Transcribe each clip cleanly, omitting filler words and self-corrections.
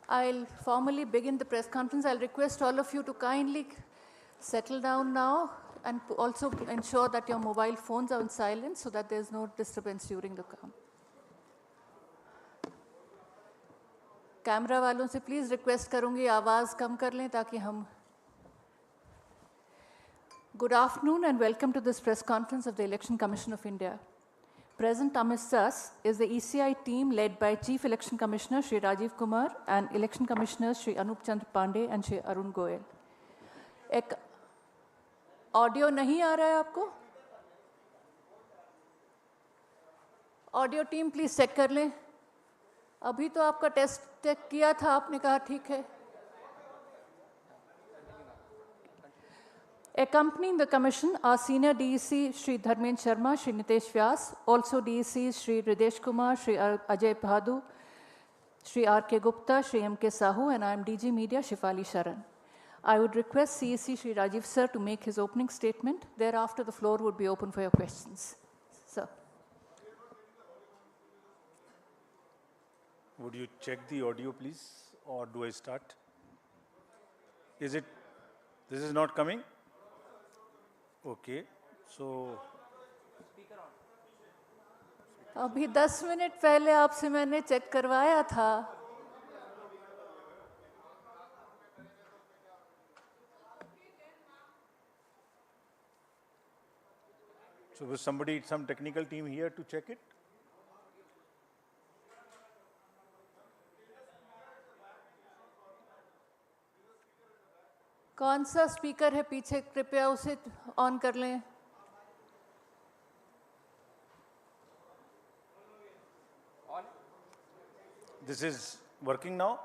I'll formally begin the press conference. I'll request all of you to kindly settle down now and also ensure that your mobile phones are on silent so that there's no disturbance during the camp. Camera वालों से please request करूंगी आवाज़ कम कर लें ताकि हम Good afternoon and welcome to this press conference of the Election Commission of India. Present amidst us is the ECI team led by Chief Election Commissioner Shri Rajiv Kumar and Election Commissioners Shri Anup Chandra Pandey and Shri Arun Goyal. एक audio नहीं आ रहा है आपको? Audio team please check कर लें. अभी तो आपका टेस्ट किया था, आपने कहा ठीक है. Accompanying the Commission are Senior DEC Shri Dharmendra Sharma, Shri Nitesh Vyas, also DECs Shri Ridesh Kumar, Shri Ajay Bhadu, Shri R.K. Gupta, Shri M.K. Sahu, and I am DG Media Shifali Sharan. I would request CEC Shri Rajiv Sir to make his opening statement. Thereafter, the floor would be open for your questions. Sir. Would you check the audio, please, or do I start? This is not coming? Okay, so. अभी 10 minute पहले आपसे मैंने check करवाया था. So was some technical team here to check it? कौन सा speaker है पीछे, कृपया उसे ऑन कर लें. This is working now?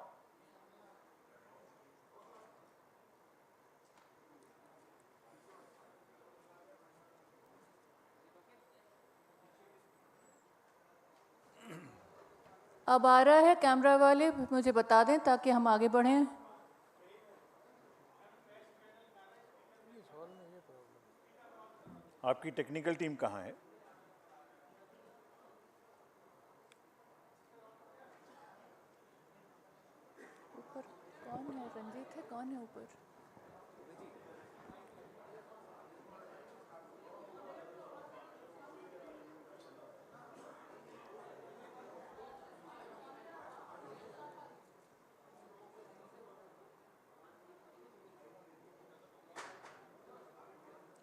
अब आ रहा है. कैमरा वाले मुझे बता दें ताकि हम आगे बढ़ें. आपकी टेक्निकल टीम कहाँ है? ऊपर कौन है? रंजीत है? कौन है ऊपर?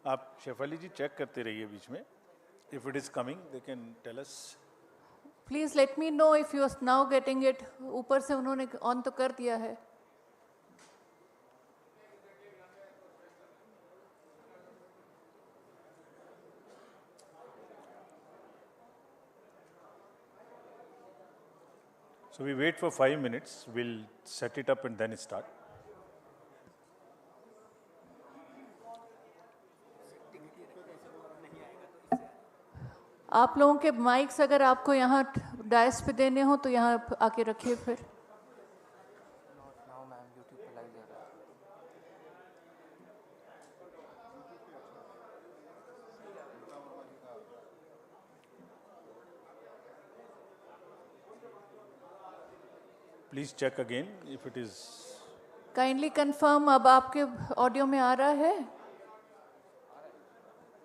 आप शेफाली जी चेक करते रहिए बीच में. If it is coming, they can tell us. Please let me know if you are now getting it. ऊपर से उन्होंने ऑन तो कर दिया है. So we wait for 5 minutes. We'll set it up and then start. आप लोगों के माइक्स अगर आपको यहाँ डायस पे देने हो तो यहाँ आके रखिए फिर. Please check again if it is. Kindly confirm. अब आपके ऑडियो में आ रहा है?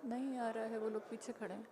नहीं आ रहा है, वो लोग पीछे खड़े हैं.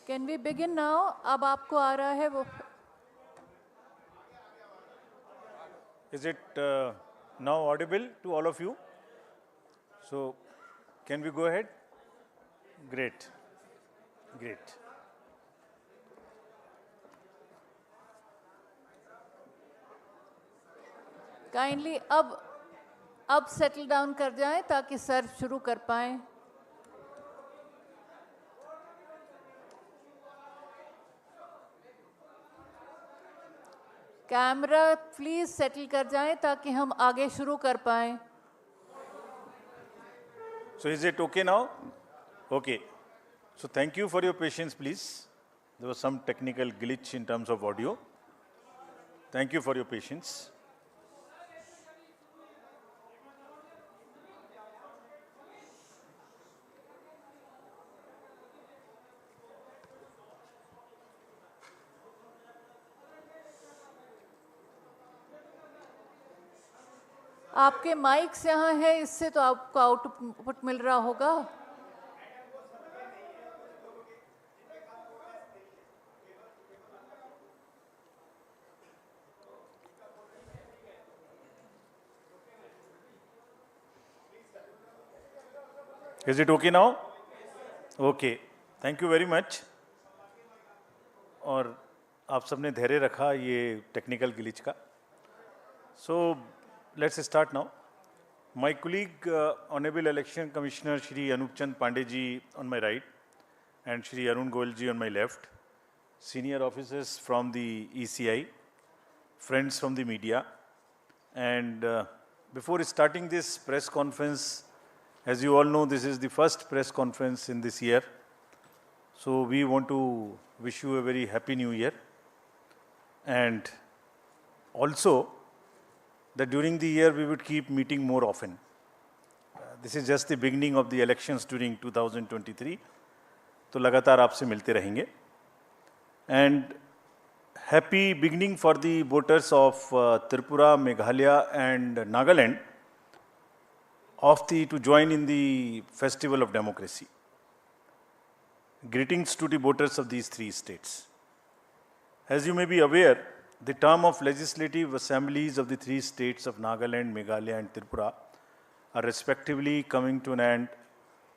Can we begin now? अब आपको आ रहा है वो. Is it now audible to all of you? So, can we go ahead? Great. Great. Kindly अब सेटल डाउन कर जाएं ताकि सर शुरू कर पाएं. कैमरा प्लीज सेटल कर जाएं ताकि हम आगे शुरू कर पाएं. So is it okay now? Okay. So thank you for your patience, please. There was some technical glitch in terms of audio. Thank you for your patience. आपके माइक्स यहाँ है, इससे तो आपको आउटपुट मिल रहा होगा. Is it okay now? Okay. Thank you very much. और आप सबने धैर्य रखा ये टेक्निकल ग्लिच का. So let's start now. My colleague, Honorable Election Commissioner Shri Anup Chand Pandey ji on my right and Shri Arun Goyal ji on my left, senior officers from the ECI, friends from the media, and before starting this press conference, as you all know, this is the first press conference in this year. So we want to wish you a very happy new year, and also that during the year we would keep meeting more often. This is just the beginning of the elections during 2023. तो लगातार आपसे मिलते रहेंगे. And happy beginning for the voters of Tripura, Meghalaya and Nagaland to join in the festival of democracy. Greetings to the voters of these three states. As you may be aware, the term of legislative assemblies of the three states of Nagaland, Meghalaya and Tripura are respectively coming to an end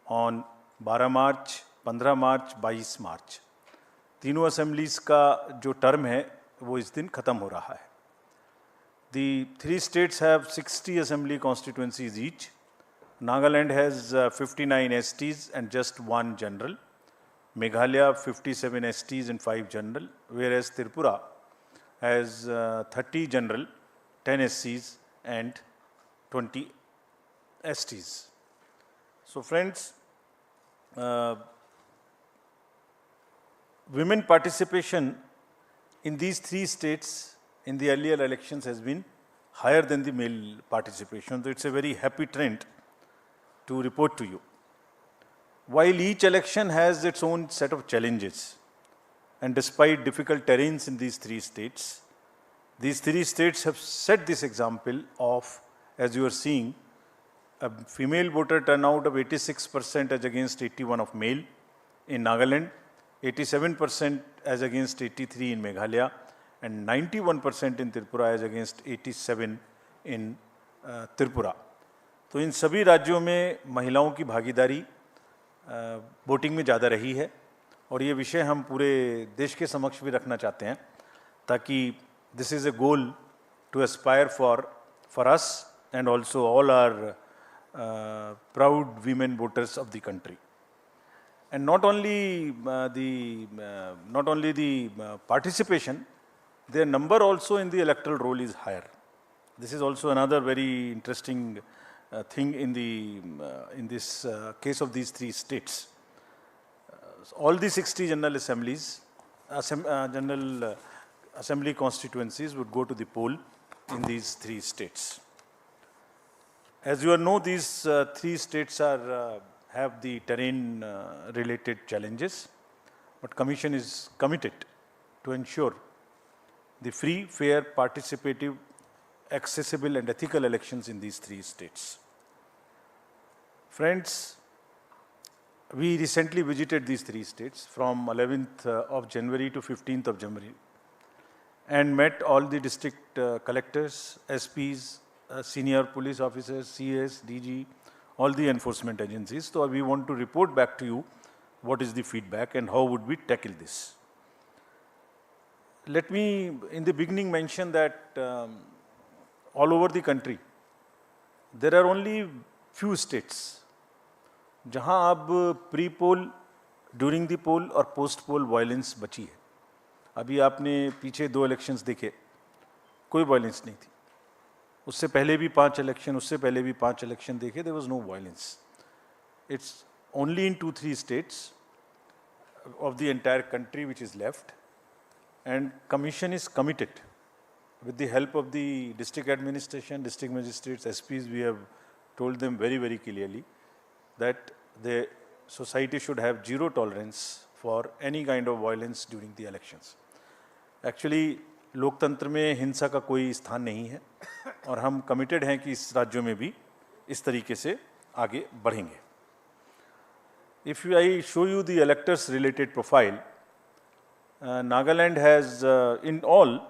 on 12 March, 15 March, 22 March. तीनों assemblies का जो term है वो इस दिन खत्म हो रहा है. The three states have 60 assembly constituencies each. Nagaland has 59 STs and just one general. Meghalaya 57 STs and 5 general, whereas Tripura has 30 general, 10 SCs and 20 STs. So friends, women participation in these three states in the earlier elections has been higher than the male participation. So it's a very happy trend to report to you. While each election has its own set of challenges, and despite difficult terrains in these three states have set this example of, as you are seeing, a female voter turnout of 86% as against 81% of male in Nagaland, 87% as against 83% in Meghalaya, and 91% in Tripura as against 87% in Tripura. तो इन सभी राज्यों में महिलाओं की भागीदारी voting में ज़्यादा रही है और ये विषय हम पूरे देश के समक्ष भी रखना चाहते हैं ताकि this is a goal to aspire for us and also all are proud women voters of the country. And not only the participation, their number also in the electoral roll is higher. This is also another very interesting thing in this case of these three states. All the 60 general assemblies, general assembly constituencies would go to the poll in these three states. As you all know, these three states have the terrain related challenges, but Commission is committed to ensure the free, fair, participative, accessible and ethical elections in these three states. Friends, we recently visited these three states from 11th of January to 15th of January and met all the district collectors, SPs, senior police officers, CS, DG, all the enforcement agencies. So we want to report back to you what is the feedback and how would we tackle this. Let me in the beginning mention that all over the country there are only few states जहां अब pre poll, during the पोल और post पोल violence बची है. अभी आपने पीछे 2 elections देखे कोई वायलेंस नहीं थी। उससे पहले भी 5 इलेक्शन, उससे पहले भी 5 इलेक्शन देखे, there was no violence. It's only in 2-3 states of the entire country which is left, and commission is committed with the help of the district administration, district magistrates, SPs. We have told them very, very clearly that the society should have zero tolerance for any kind of violence during the elections. Actually, लोकतंत्र में हिंसा का कोई स्थान नहीं है और हम कमिटेड हैं कि इस राज्यों में भी इस तरीके से आगे बढ़ेंगे. If I show you the electors related profile, Nagaland has in all,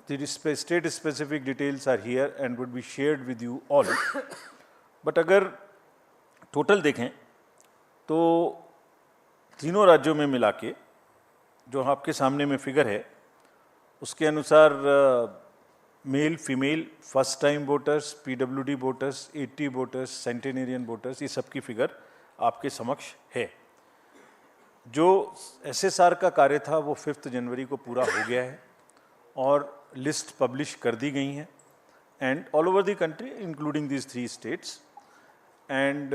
the state specific details are here and would be shared with you all. But अगर टोटल देखें तो तीनों राज्यों में मिला के जो आपके सामने में फिगर है उसके अनुसार male female first time voters, PWD voters, 80 voters, centenarian voters, ये सब की फिगर आपके समक्ष है. जो एसएसआर का कार्य था वो 5 जनवरी को पूरा हो गया है और लिस्ट पब्लिश कर दी गई हैं and all over the country including these 3 states, and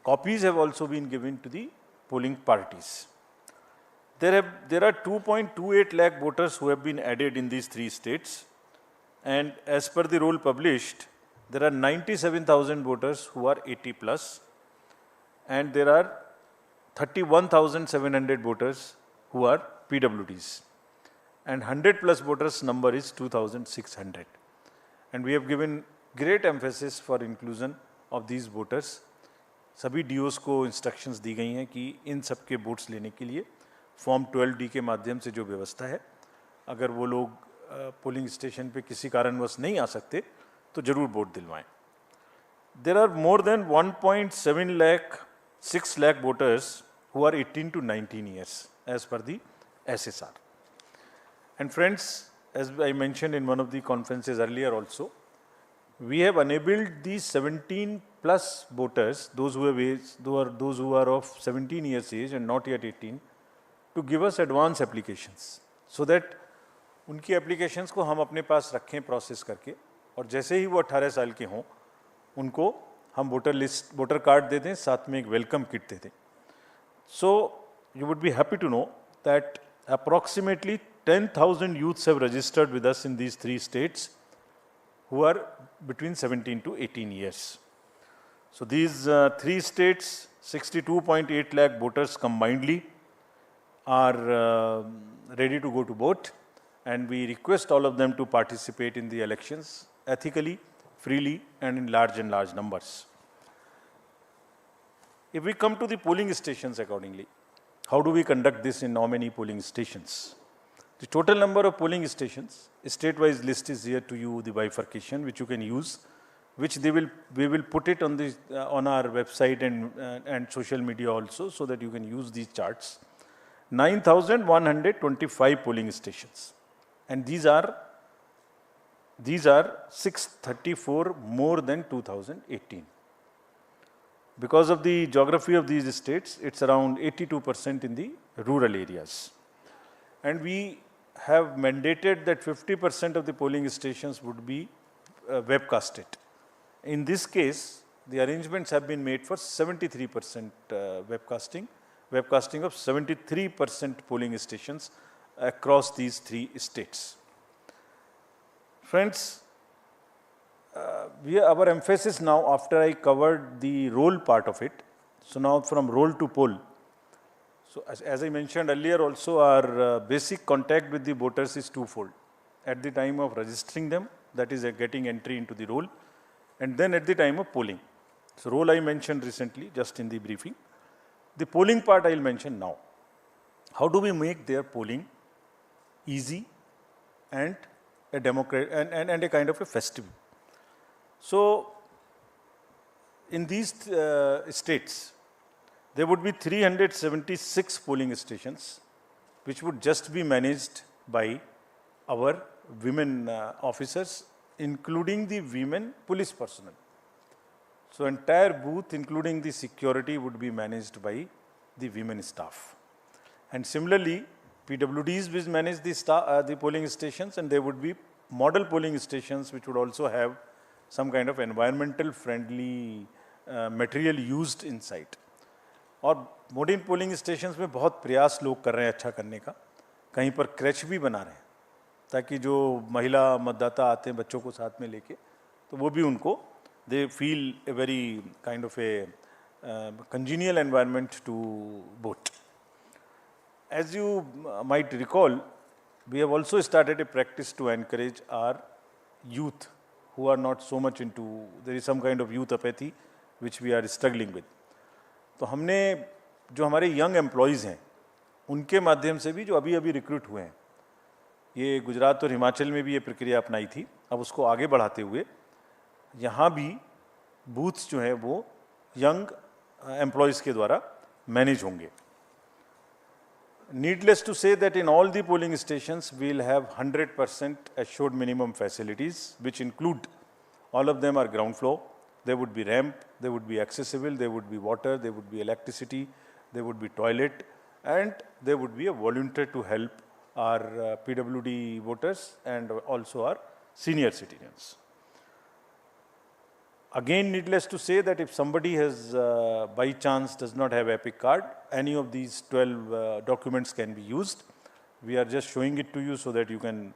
copies have also been given to the polling parties. There are 2.28 lakh voters who have been added in these 3 states, and as per the roll published, there are 97,000 voters who are 80 plus, and there are 31,700 voters who are PWDs, and 100 plus voters number is 2,600, and we have given great emphasis for inclusion of these voters. सभी DOs को instructions दी गई हैं कि इन सब के votes लेने के लिए फॉर्म 12D के माध्यम से जो व्यवस्था है, अगर वो लोग पोलिंग स्टेशन पे किसी कारणवश नहीं आ सकते तो जरूर vote दिलवाएं. There are more than 1.7 lakh 6 lakh voters who are 18 to 19 years as per the SSR. And friends, as I mentioned in one of the conferences earlier also, we have enabled these 17 plus voters, those who are of 17 years age and not yet 18, to give us advance applications, so that उनकी applications को हम अपने पास रखें process करके, और जैसे ही वो 18 साल के हों उनको हम वोटर कार्ड दे दें, साथ में एक वेलकम किट दे दें. So you would be happy to know that approximately 10,000 youths have registered with us in these 3 states who are between 17 to 18 years. So these 3 states, 62.8 lakh voters combinedly are ready to go to vote, and we request all of them to participate in the elections ethically, freely, and in large numbers. If we come to the polling stations accordingly, how do we conduct this in how many polling stations? The total number of polling stations, state-wise list is here to you, the bifurcation which you can use, which we will put it on the on our website and social media also, so that you can use these charts. 9,125 polling stations, and these are 634 more than 2018. Because of the geography of these states, it's around 82% in the rural areas, and we have mandated that 50% of the polling stations would be webcasted. In this case, the arrangements have been made for 73% webcasting of 73% polling stations across these 3 states. Friends, our emphasis now, after I covered the roll part of it, so now from roll to poll. So as I mentioned earlier also, our basic contact with the voters is twofold. At the time of registering them, that is getting entry into the roll, and then at the time of polling. So roll I mentioned recently, just in the briefing. The polling part I will mention now. How do we make their polling easy and a and a kind of a festive? So in these states, there would be 376 polling stations, which would just be managed by our women officers, including the women police personnel. So entire booth, including the security, would be managed by the women staff. And similarly, PWDs will manage the polling stations, and they would be model polling stations which would also have some kind of environmental friendly material used inside. और modern polling stations में बहुत प्रयास लोग कर रहे हैं अच्छा करने का, कहीं पर क्रैच भी बना रहे हैं ताकि जो महिला मतदाता आते हैं बच्चों को साथ में लेके, तो वो भी उनको they feel a very kind of A congenial environment to vote. As you might recall, we have also started a practice to encourage our youth who are not so much into, there is some kind of youth apathy which we are struggling with. तो हमने जो हमारे young employees हैं उनके माध्यम से भी जो अभी अभी रिक्रूट हुए हैं, ये गुजरात और हिमाचल में भी ये प्रक्रिया अपनाई थी, अब उसको आगे बढ़ाते हुए यहाँ भी बूथ्स जो हैं वो यंग एम्प्लॉयज़ के द्वारा मैनेज होंगे. Needless to say that in all the polling stations we will have 100% assured minimum facilities, which include, all of them are ground floor. There would be ramp, there would be accessible, there would be water, there would be electricity, there would be toilet, and there would be a volunteer to help our PWD voters and also our senior citizens. Again, needless to say that if somebody has by chance does not have EPIC card, any of these 12 documents can be used. We are just showing it to you so that you can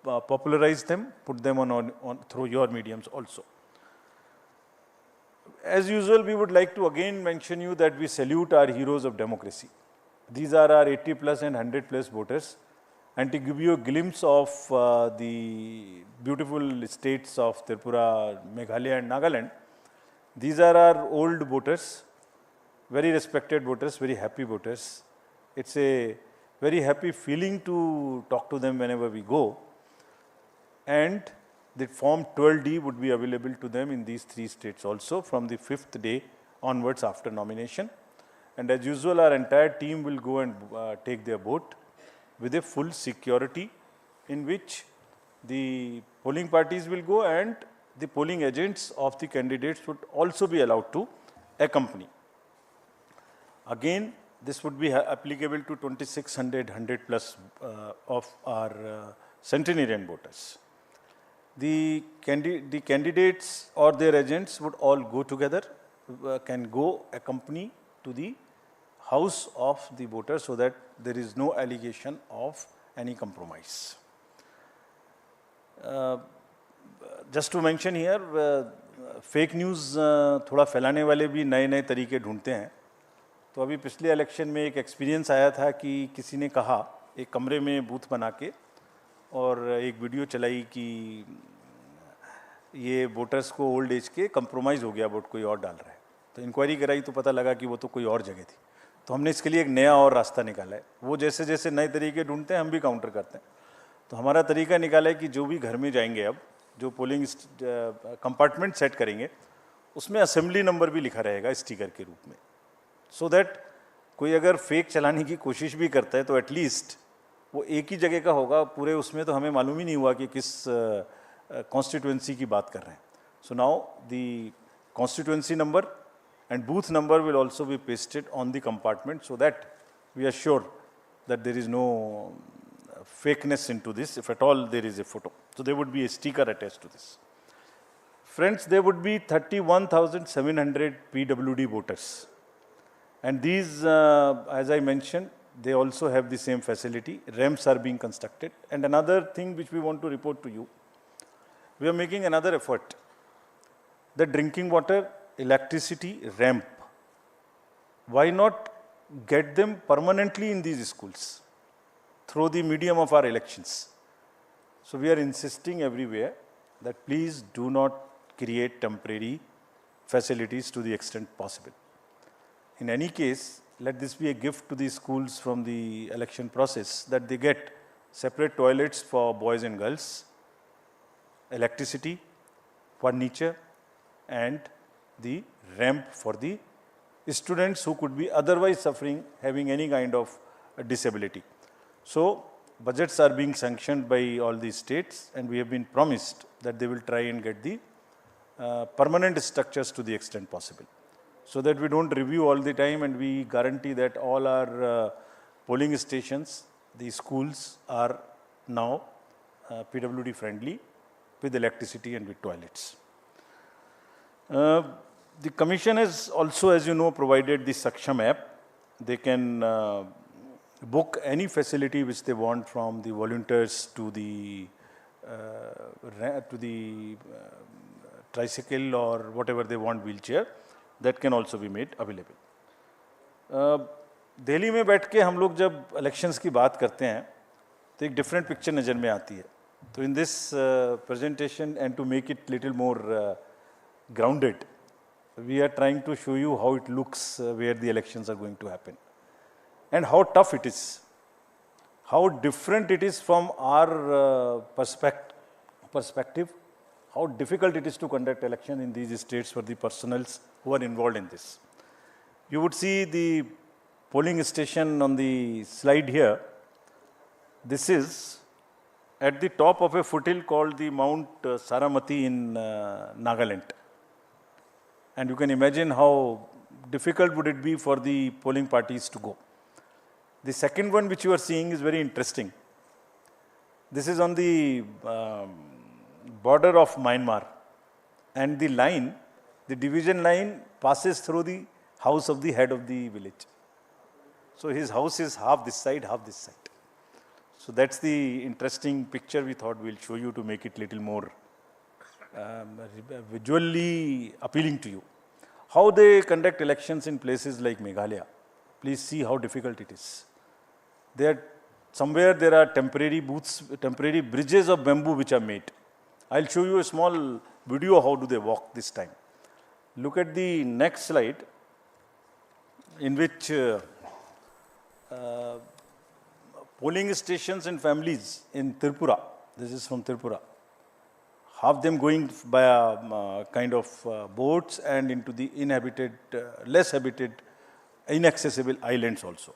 popularize them, put them on through your mediums also. As usual, we would like to again mention you that we salute our heroes of democracy. These are our 80 plus and 100 plus voters. And to give you a glimpse of the beautiful states of Tripura, Meghalaya and Nagaland, these are our old voters, very respected voters, very happy voters. It's a very happy feeling to talk to them whenever we go. And the form 12D would be available to them in these 3 states also from the 5th day onwards after nomination. And as usual, our entire team will go and take their vote with a full security, in which the polling parties will go and the polling agents of the candidates would also be allowed to accompany. Again, this would be applicable to 2600 100 plus of our centenarian voters. The candidates or their agents would all go together, can go accompany to the house of the voter so that there is no allegation of any compromise. Just to mention here, fake news थोड़ा फैलाने वाले भी नए नए तरीके ढूंढते हैं. तो अभी पिछले इलेक्शन में एक एक्सपीरियंस आया था कि किसी ने कहा एक कमरे में बूथ बना के और एक वीडियो चलाई कि ये वोटर्स को ओल्ड एज के कंप्रोमाइज़ हो गया, वोट कोई और डाल रहा है. तो इंक्वायरी कराई तो पता लगा कि वो तो कोई और जगह थी. तो हमने इसके लिए एक नया और रास्ता निकाला है. वो जैसे जैसे नए तरीके ढूंढते हैं हम भी काउंटर करते हैं. तो हमारा तरीका निकाला है कि जो भी घर में जाएंगे, अब जो पोलिंग कंपार्टमेंट सेट करेंगे उसमें असेंबली नंबर भी लिखा रहेगा स्टिकर के रूप में, सो दैट कोई अगर फेक चलाने की कोशिश भी करता है तो एटलीस्ट वो एक ही जगह का होगा. पूरे उसमें तो हमें मालूम ही नहीं हुआ कि किस कॉन्स्टिट्यूएंसी की बात कर रहे हैं. So now the constituency number and booth number will also be pasted on the compartment so that we are sure that there is no fakeness into this, if at all there is a photo. So there would be a sticker attached to this. Friends, there would be 31,700 PWD voters. And these, as I mentioned, they also have the same facility. Ramps are being constructed. And another thing which we want to report to you, we are making another effort. The drinking water, electricity, ramp, why not get them permanently in these schools through the medium of our elections? So we are insisting everywhere that please do not create temporary facilities to the extent possible. In any case, let this be a gift to the schools from the election process, that they get separate toilets for boys and girls, electricity, furniture, and the ramp for the students who could be otherwise suffering, having any kind of disability. So budgets are being sanctioned by all these states, and we have been promised that they will try and get the permanent structures to the extent possible, so that we don't review all the time, and we guarantee that all our polling stations, the schools are now PWD friendly with electricity and with toilets. The Commission has also, as you know, provided the Saksham app. They can book any facility which they want, from the volunteers to the tricycle or whatever they want, wheelchair, that can also be made available. Delhi में बैठ के हम लोग जब elections की बात करते हैं तो एक डिफरेंट पिक्चर नज़र में आती है. तो in this presentation and to make it little more grounded, we are trying to show you how it looks where the elections are going to happen and how tough it is, how different it is from our perspective, how difficult it is to conduct election in these states for the personals who are involved in this. You would see the polling station on the slide here. This is at the top of a foothill called the Mount Saramati in Nagaland. And you can imagine how difficult would it be for the polling parties to go. The second one which you are seeing is very interesting. This is on the border of Myanmar, and the line, the division line, passes through the house of the head of the village. So his house is half this side, half this side. So that's the interesting picture we thought we'll show you to make it little more visually appealing to you. How they conduct elections in places like Meghalaya. Please see how difficult it is. Somewhere there are temporary booths, temporary bridges of bamboo which are made. I'll show you a small video how do they walk this time. Look at the next slide, in which polling stations and families in Tripura, this is from Tripura, half them going by kind of boats and into the inhabited, less habited, inaccessible islands also.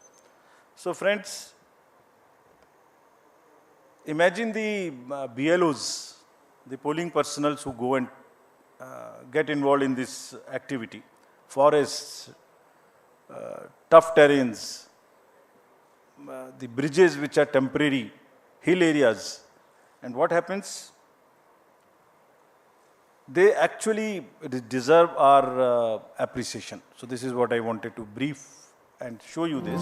So friends, imagine the BLOs, the polling personals who go and get involved in this activity. Forests, tough terrains, the bridges which are temporary, hill areas. And what happens? They actually deserve our appreciation. So this is what I wanted to brief and show you this.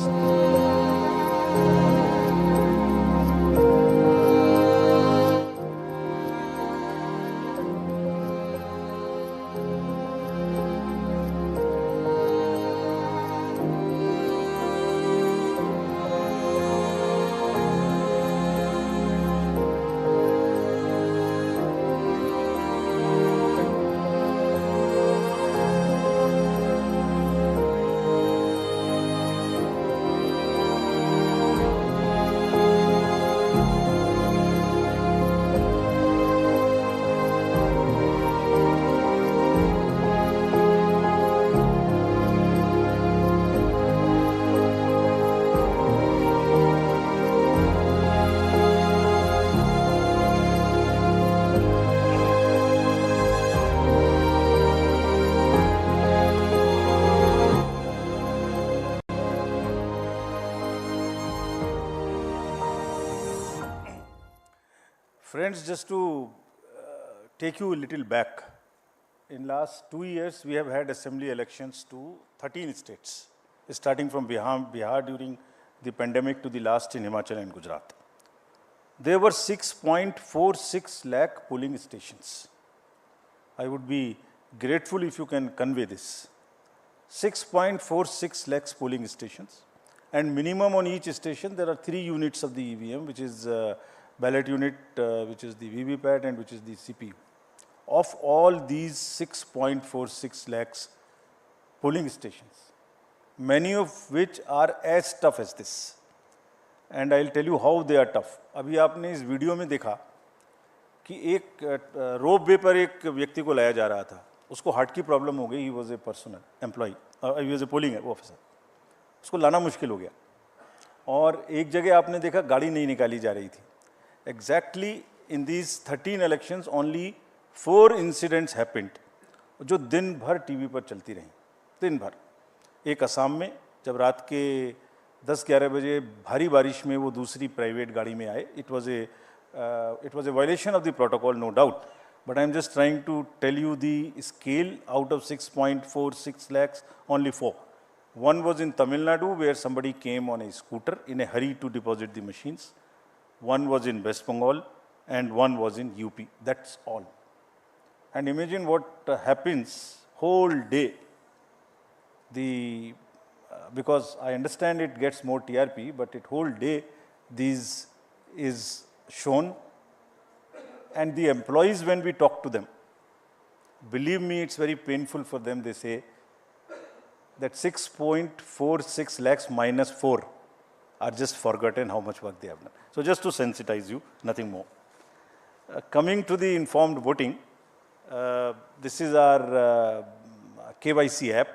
Friends, just to take you a little back, in last 2 years we have had assembly elections to 13 states, starting from Bihar during the pandemic to the last in Himachal and Gujarat. There were 6.46 lakh polling stations. I would be grateful if you can convey this. 6.46 lakhs polling stations, and minimum on each station there are 3 units of the EVM, which is ballot unit, which is the VVPAT and which is the CPU. Of all these 6.46 lakhs polling stations, many of which are as tough as this. And I'll tell you how they are tough. अभी आपने इस video में देखा कि एक रोप वे पर एक व्यक्ति को लाया जा रहा था, उसको हार्ट की प्रॉब्लम हो गई, he was a personal employee, he was a polling officer, उसको लाना मुश्किल हो गया. और एक जगह आपने देखा गाड़ी नहीं निकाली जा रही थी. Exactly in these 13 elections, only 4 incidents happened, जो दिन भर टीवी पर चलती रहीं, दिन भर. एक असम में जब रात के 10-11 बजे भारी बारिश में वो दूसरी प्राइवेट गाड़ी में आए, it was a it was a violation of the protocol, no doubt. But I'm just trying to tell you the scale. Out of 6.46 lakhs, only 4. One was in Tamil Nadu, where somebody came on a scooter in a hurry to deposit the machines. One was in West Bengal, and one was in UP. That's all. And imagine what happens whole day. Because I understand it gets more TRP, but it whole day these is shown. And the employees, when we talk to them, believe me, it's very painful for them. They say that 6.46 lakhs minus 4 are just forgotten how much work they have done. So just to sensitize you, nothing more. Coming to the informed voting, this is our KYC app.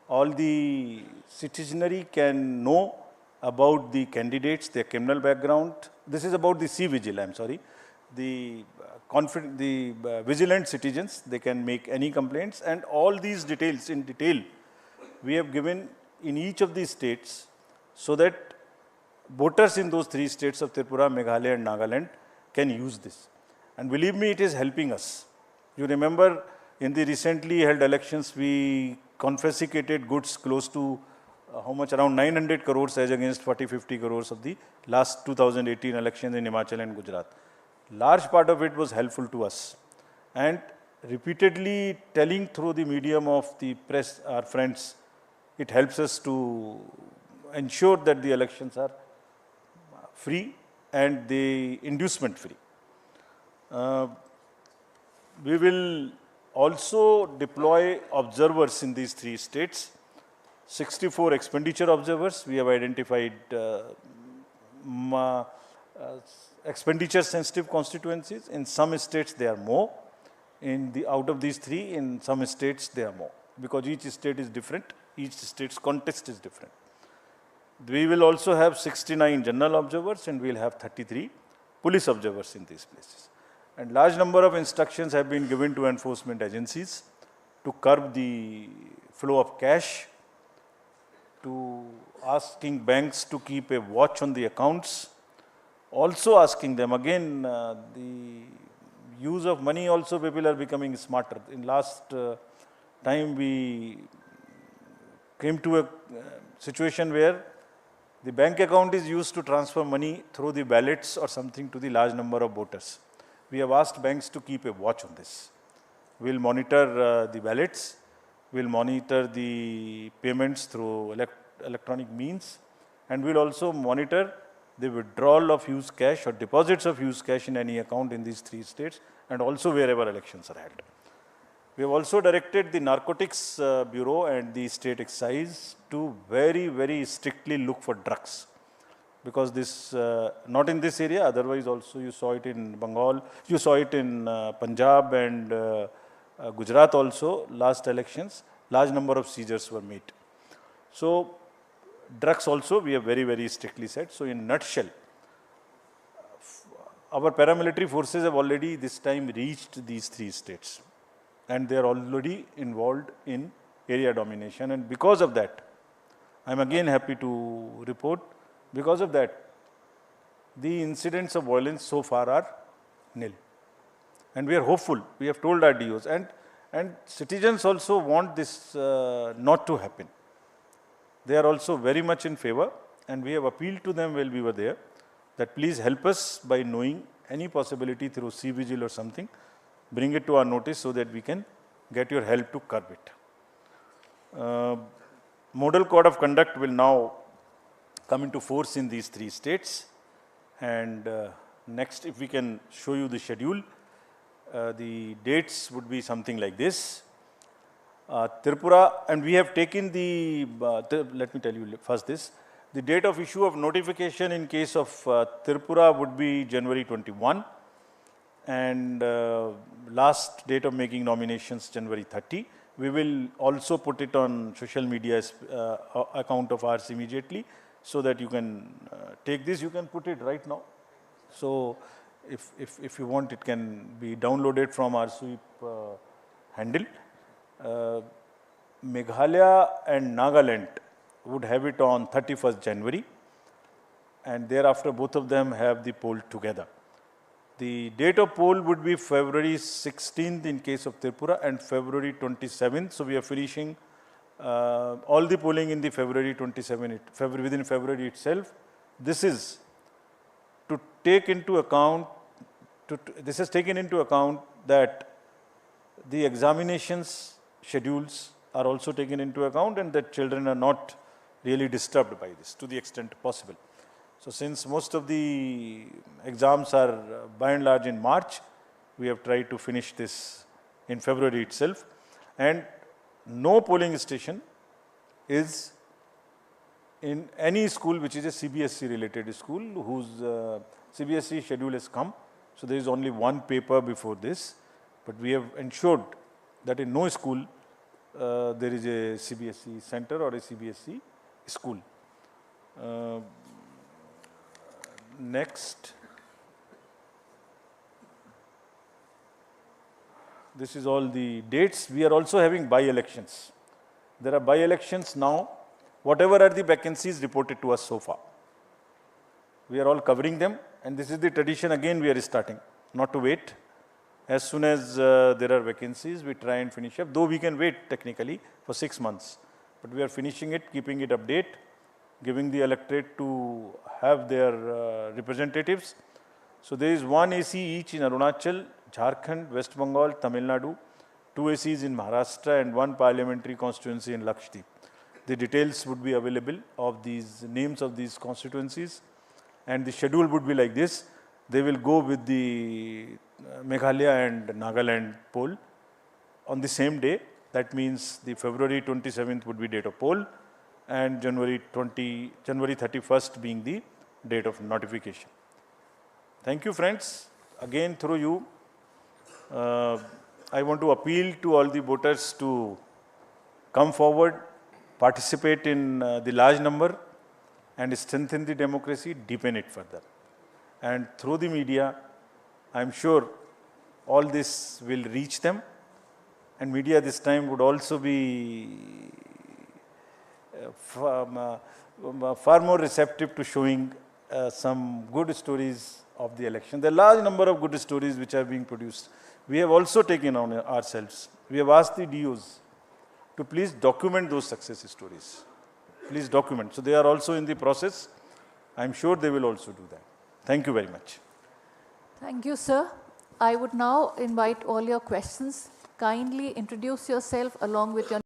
All the citizenry can know about the candidates, their criminal background. This is about the C-Vigil, I'm sorry. The vigilant citizens, they can make any complaints, and all these details in detail we have given in each of these states, so that voters in those 3 states of Tripura, Meghalaya and Nagaland can use this. And believe me, it is helping us. You remember in the recently held elections, we confiscated goods close to how much, around 900 crores as against 40-50 crores of the last 2018 elections in Himachal and Gujarat. Large part of it was helpful to us. And repeatedly telling through the medium of the press, our friends, it helps us to ensure that the elections are free and the inducement free. We will also deploy observers in these 3 states. 64 expenditure observers. We have identified expenditure sensitive constituencies. In some states there are more. Out of these 3, in some states there are more, because each state is different. Each state's context is different. We will also have 69 general observers, and we will have 33 police observers in these places. And large number of instructions have been given to enforcement agencies to curb the flow of cash, to asking banks to keep a watch on the accounts, also asking them, again, the use of money also, people are becoming smarter. In last time we came to a situation where the bank account is used to transfer money through the ballots or something to the large number of voters. We have asked banks to keep a watch on this. We will monitor the ballots, we will monitor the payments through electronic means, and we will also monitor the withdrawal of used cash or deposits of used cash in any account in these 3 states, and also wherever elections are held. We have also directed the Narcotics Bureau and the State Excise to very, very strictly look for drugs. Because this, not in this area, otherwise also you saw it in Bengal, you saw it in Punjab and Gujarat also, last elections, large number of seizures were made. So, drugs also we have very, very strictly said. So, in nutshell, our paramilitary forces have already this time reached these 3 states, and they are already involved in area domination. And because of that, I am again happy to report, because of that, the incidents of violence so far are nil. And we are hopeful. We have told our DOs, and citizens also want this not to happen. They are also very much in favor, and we have appealed to them while we were there that please help us by knowing any possibility through C-Vigil or something, bring it to our notice so that we can get your help to curb it. Model Code of Conduct will now come into force in these 3 states, and next, if we can show you the schedule, the dates would be something like this. Tripura, and we have taken let me tell you first this, the date of issue of notification in case of Tripura would be January 21, and last date of making nominations January 30. We will also put it on social media account of ours immediately, so that you can take this, you can put it right now. So, if you want, it can be downloaded from our sweep handle. Meghalaya and Nagaland would have it on 31st January, and thereafter both of them have the poll together. The date of poll would be February 16th in case of Tripura and February 27th. So we are finishing all the polling in the February 27th, within February itself. This is to take into account, this has taken into account that the examinations schedules are also taken into account and that children are not really disturbed by this to the extent possible. So since most of the exams are by and large in March, we have tried to finish this in February itself, and no polling station is in any school which is a CBSE related school whose CBSE schedule has come. So there is only one paper before this, but we have ensured that in no school there is a CBSE center or a CBSE school. Next, this is all the dates. We are also having by-elections. There are by-elections now. Whatever are the vacancies reported to us so far, we are all covering them, and this is the tradition again we are starting, not to wait. As soon as there are vacancies, we try and finish up, though we can wait technically for 6 months, but we are finishing it, keeping it update, giving the electorate to have their representatives. So there is one AC each in Arunachal, Jharkhand, West Bengal, Tamil Nadu, 2 ACs in Maharashtra and 1 parliamentary constituency in Lakshadweep. The details would be available of these names of these constituencies, and the schedule would be like this. They will go with the Meghalaya and Nagaland poll on the same day. That means the February 27th would be date of poll, and January 31st being the date of notification. Thank you, friends. Again, through you, I want to appeal to all the voters to come forward, participate in the large number, and strengthen the democracy, deepen it further. And through the media, I am sure all this will reach them, and media this time would also be far more receptive to showing some good stories of the election. There are a large number of good stories which are being produced. We have also taken on ourselves. We have asked the DOs to please document those success stories. Please document. So they are also in the process. I am sure they will also do that. Thank you very much. Thank you, sir. I would now invite all your questions. Kindly introduce yourself along with your